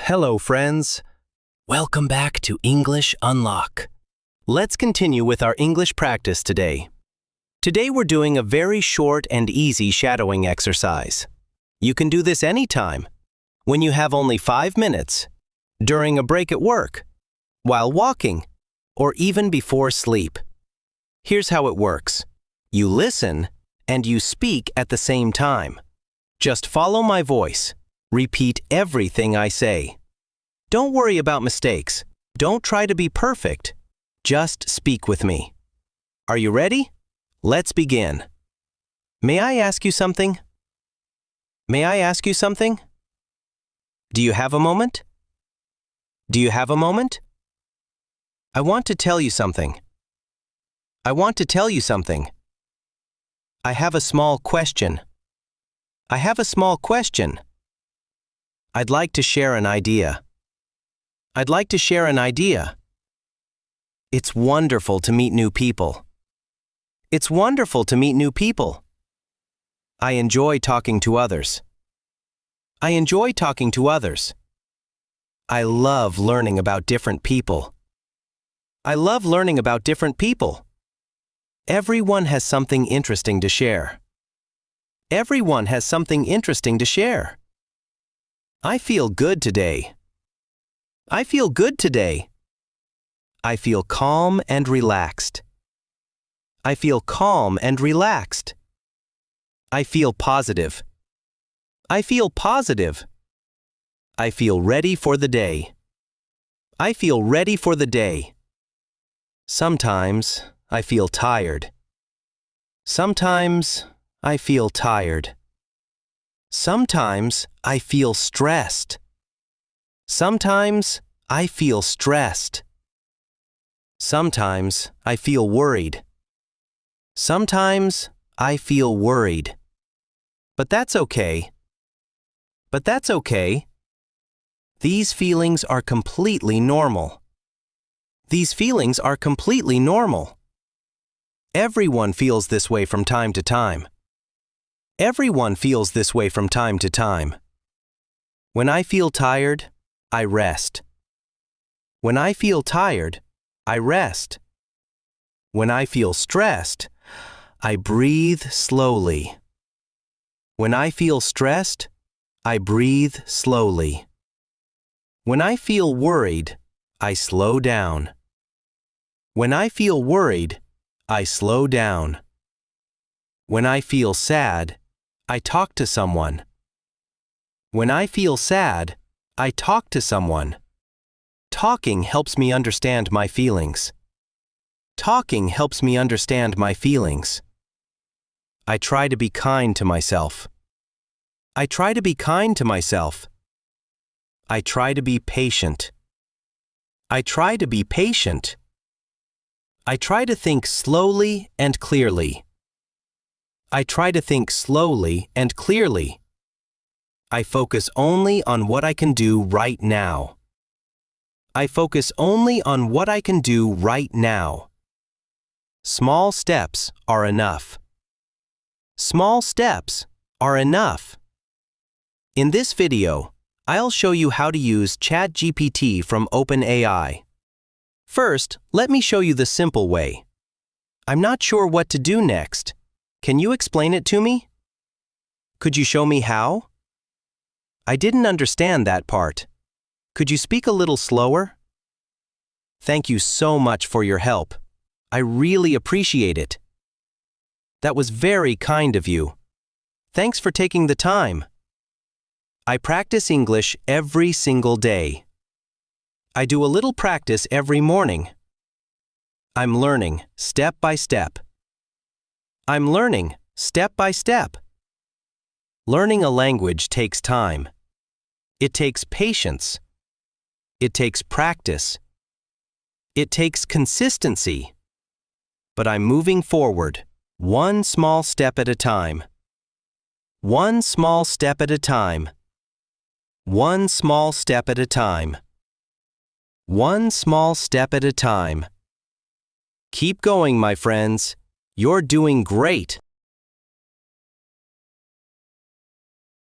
Hello, friends. Welcome back to English Unlock. Let's continue with our English practice today. Today we're doing a very short and easy shadowing exercise. You can do this anytime, when you have only 5 minutes, during a break at work, while walking, or even before sleep. Here's how it works. You listen and you speak at the same time. Just follow my voice. Repeat everything I say. Don't worry about mistakes. Don't try to be perfect. Just speak with me. Are you ready? Let's begin. May I ask you something? May I ask you something? Do you have a moment? Do you have a moment? I want to tell you something. I want to tell you something. I have a small question. I have a small question. I'd like to share an idea. I'd like to share an idea. It's wonderful to meet new people. It's wonderful to meet new people. I enjoy talking to others. I enjoy talking to others. I love learning about different people. I love learning about different people. Everyone has something interesting to share. Everyone has something interesting to share. I feel good today. I feel good today. I feel calm and relaxed. I feel calm and relaxed. I feel positive. I feel positive. I feel ready for the day. I feel ready for the day. Sometimes I feel tired. Sometimes I feel tired. Sometimes I feel stressed. Sometimes I feel stressed. Sometimes I feel worried. Sometimes I feel worried. But that's okay. But that's okay. These feelings are completely normal. These feelings are completely normal. Everyone feels this way from time to time. Everyone feels this way from time to time. When I feel tired, I rest. When I feel tired, I rest. When I feel stressed, I breathe slowly. When I feel stressed, I breathe slowly. When I feel worried, I slow down. When I feel worried, I slow down. When I feel sad, I talk to someone. When I feel sad, I talk to someone. Talking helps me understand my feelings. Talking helps me understand my feelings. I try to be kind to myself. I try to be kind to myself. I try to be patient. I try to be patient. I try to think slowly and clearly. I try to think slowly and clearly. I focus only on what I can do right now. I focus only on what I can do right now. Small steps are enough. Small steps are enough. In this video, I'll show you how to use ChatGPT from OpenAI. First, let me show you the simple way. I'm not sure what to do next. Can you explain it to me? Could you show me how? I didn't understand that part. Could you speak a little slower? Thank you so much for your help. I really appreciate it. That was very kind of you. Thanks for taking the time. I practice English every single day. I do a little practice every morning. I'm learning step by step. I'm learning step by step. Learning a language takes time. It takes patience. It takes practice. It takes consistency. But I'm moving forward, one small step at a time. One small step at a time. One small step at a time. One small step at a time. Keep going, my friends. You're doing great.